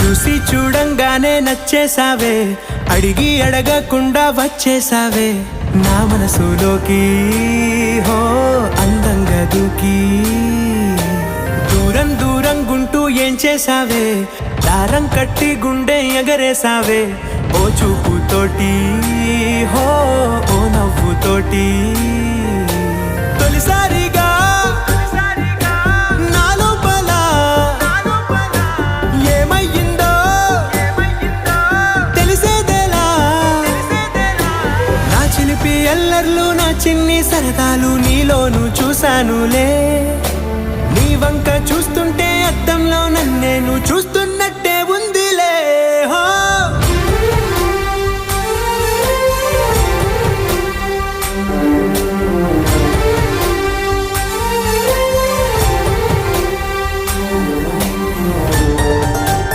చూసి చూడంగానే నచ్చేసావే, అడిగి అడగకుండా వచ్చేసావే నా మనసులోకి. హో అందంగా దూకి దూరం దూరం గుంటూ ఏం చేసావే, దారం కట్టి గుండె ఎగరేసావే ఓ చూపుతోటి. హో ఓ నవ్వుతోటి తొలిసారిగా నా లోపల ఏమయ్యిందో తెలిసేదేలా. నా చిలిపి ఎల్లర్లు నా చిన్ని సరదాలు నీలోను చూశానులే. నీ వంక చూస్తుంటే అద్దంలో నన్నేను చూస్తూ